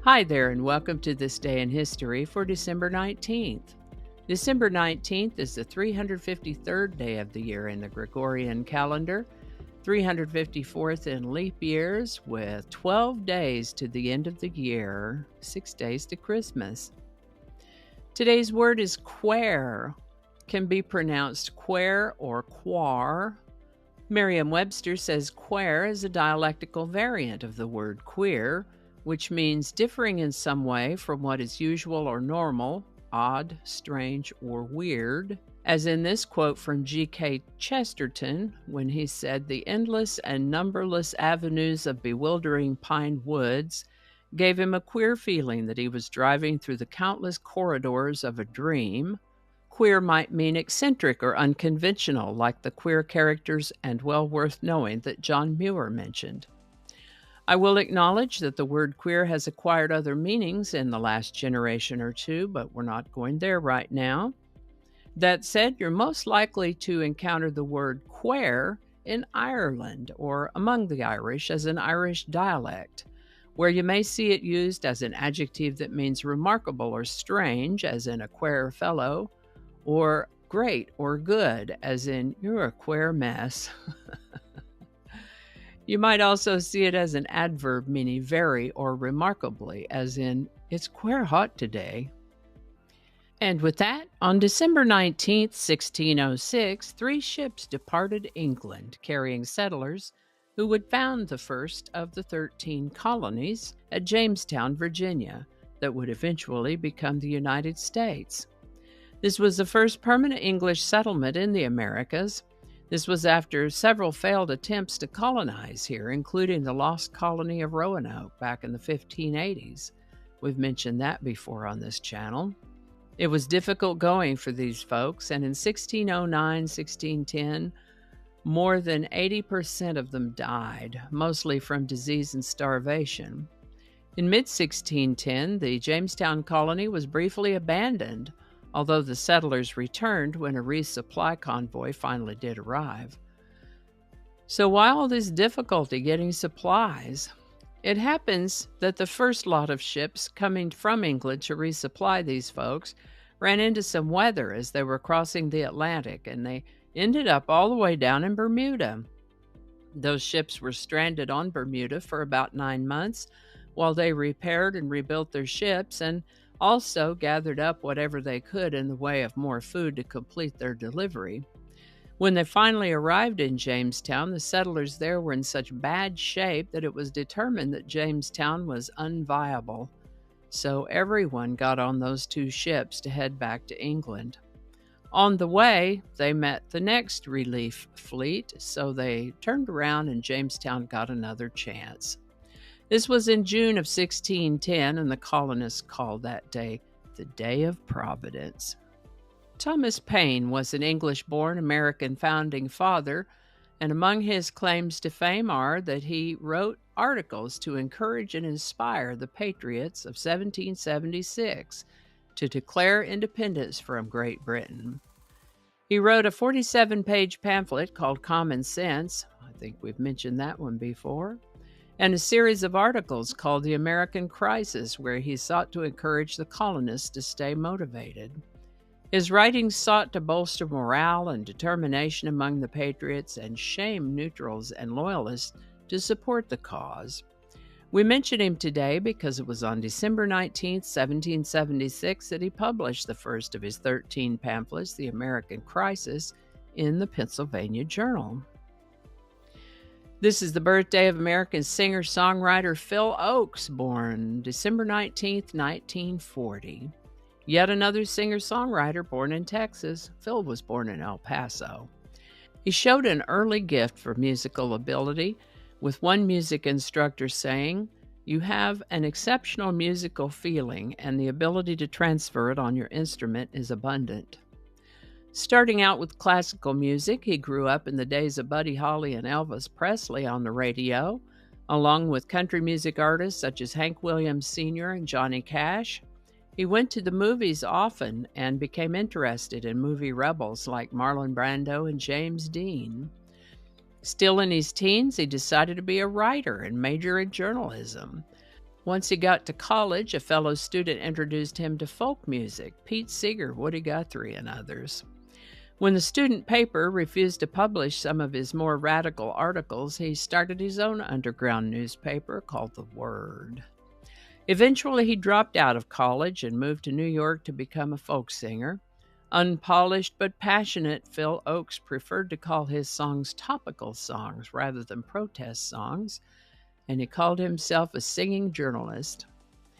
Hi there, and welcome to This Day in History for December 19th. December 19th is the 353rd day of the year in the Gregorian calendar, 354th in leap years, with 12 days to the end of the year, 6 days to Christmas. Today's word is quare. Can be pronounced quare or quar. Merriam-Webster says quare is a dialectical variant of the word queer, which means differing in some way from what is usual or normal, odd, strange, or weird, as in this quote from G.K. Chesterton when he said, "The endless and numberless avenues of bewildering pine woods gave him a queer feeling that he was driving through the countless corridors of a dream." Queer might mean eccentric or unconventional, like the queer characters and well worth knowing that John Muir mentioned. I will acknowledge that the word queer has acquired other meanings in the last generation or two, but we're not going there right now. That said, you're most likely to encounter the word quare in Ireland or among the Irish as an Irish dialect, where you may see it used as an adjective that means remarkable or strange, as in a quare fellow, or great or good, as in you're a quare mess. You might also see it as an adverb meaning very or remarkably, as in, it's quare hot today. And with that, on December 19th, 1606, 3 ships departed England, carrying settlers who would found the first of the 13 colonies at Jamestown, Virginia, that would eventually become the United States. This was the first permanent English settlement in the Americas. This was after several failed attempts to colonize here, including the lost colony of Roanoke back in the 1580s. We've mentioned that before on this channel. It was difficult going for these folks, and in 1609-1610, more than 80% of them died, mostly from disease and starvation. In mid-1610, the Jamestown colony was briefly abandoned, although the settlers returned when a resupply convoy finally did arrive. So while all this difficulty getting supplies, it happens that the first lot of ships coming from England to resupply these folks ran into some weather as they were crossing the Atlantic, and they ended up all the way down in Bermuda. Those ships were stranded on Bermuda for about 9 months while they repaired and rebuilt their ships, and also gathered up whatever they could in the way of more food to complete their delivery. When they finally arrived in Jamestown, the settlers there were in such bad shape that it was determined that Jamestown was unviable. So everyone got on those 2 ships to head back to England. On the way, they met the next relief fleet, so they turned around and Jamestown got another chance. This was in June of 1610, and the colonists called that day the Day of Providence. Thomas Paine was an English-born American founding father, and among his claims to fame are that he wrote articles to encourage and inspire the patriots of 1776 to declare independence from Great Britain. He wrote a 47-page pamphlet called Common Sense, I think we've mentioned that one before, and a series of articles called The American Crisis, where he sought to encourage the colonists to stay motivated. His writings sought to bolster morale and determination among the patriots and shame neutrals and loyalists to support the cause. We mention him today because it was on December 19, 1776, that he published the first of his 13 pamphlets, The American Crisis, in the Pennsylvania Journal. This is the birthday of American singer-songwriter Phil Ochs, born December 19, 1940. Yet another singer-songwriter born in Texas. Phil was born in El Paso. He showed an early gift for musical ability, with one music instructor saying, "You have an exceptional musical feeling, and the ability to transfer it on your instrument is abundant." Starting out with classical music, he grew up in the days of Buddy Holly and Elvis Presley on the radio, along with country music artists such as Hank Williams Sr. and Johnny Cash. He went to the movies often and became interested in movie rebels like Marlon Brando and James Dean. Still in his teens, he decided to be a writer and major in journalism. Once he got to college, a fellow student introduced him to folk music, Pete Seeger, Woody Guthrie, and others. When the student paper refused to publish some of his more radical articles, he started his own underground newspaper called The Word. Eventually, he dropped out of college and moved to New York to become a folk singer. Unpolished but passionate, Phil Ochs preferred to call his songs topical songs rather than protest songs, and he called himself a singing journalist.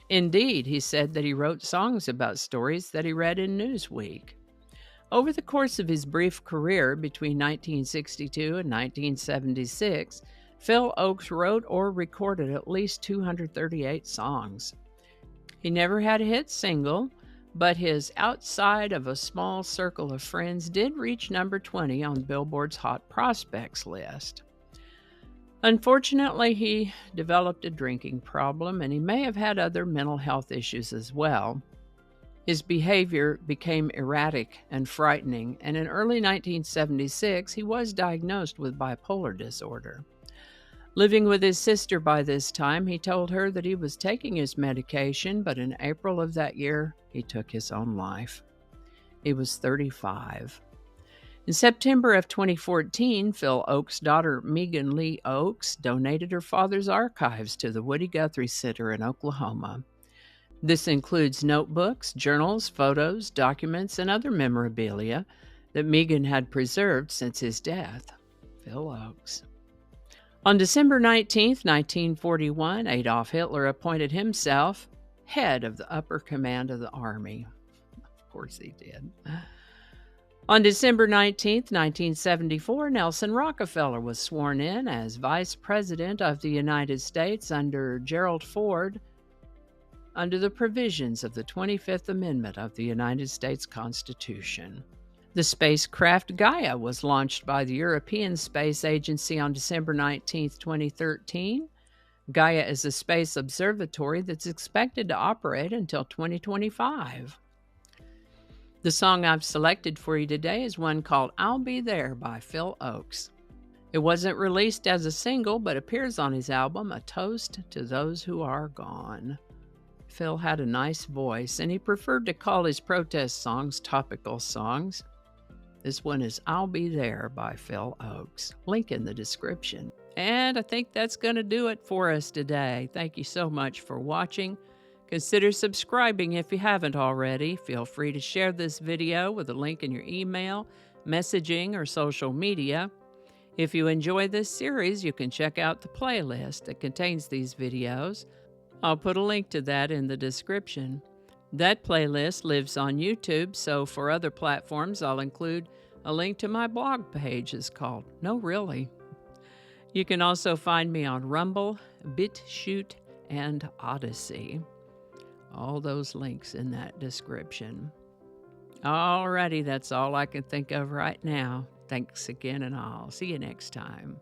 Indeed, he said that he wrote songs about stories that he read in Newsweek. Over the course of his brief career between 1962 and 1976, Phil Ochs wrote or recorded at least 238 songs. He never had a hit single, but his Outside of a Small Circle of Friends did reach number 20 on Billboard's Hot Prospects list. Unfortunately, he developed a drinking problem, and he may have had other mental health issues as well. His behavior became erratic and frightening, and in early 1976, he was diagnosed with bipolar disorder. Living with his sister by this time, he told her that he was taking his medication, but in April of that year, he took his own life. He was 35. In September of 2014, Phil Ochs' daughter Megan Lee Ochs donated her father's archives to the Woody Guthrie Center in Oklahoma. This includes notebooks, journals, photos, documents, and other memorabilia that Megan had preserved since his death. Phil Ochs. On December 19, 1941, Adolph Hitler appointed himself head of the upper command of the army. Of course he did. On December 19, 1974, Nelson Rockefeller was sworn in as Vice President of the United States under Gerald Ford, under the provisions of the 25th Amendment of the United States Constitution. The spacecraft Gaia was launched by the European Space Agency on December 19, 2013. Gaia is a space observatory that's expected to operate until 2025. The song I've selected for you today is one called I'll Be There by Phil Ochs. It wasn't released as a single, but appears on his album, A Toast to Those Who Are Gone. Phil had a nice voice, and he preferred to call his protest songs topical songs. This one is I'll Be There by Phil Ochs. Link in the description. And I think that's going to do it for us today. Thank you so much for watching. Consider subscribing if you haven't already. Feel free to share this video with a link in your email, messaging, or social media. If you enjoy this series, you can check out the playlist that contains these videos. I'll put a link to that in the description. That playlist lives on YouTube, so for other platforms, I'll include a link to my blog page. It's called No Really. You can also find me on Rumble, BitChute, and Odyssey. All those links in that description. Alrighty, that's all I can think of right now. Thanks again, and I'll see you next time.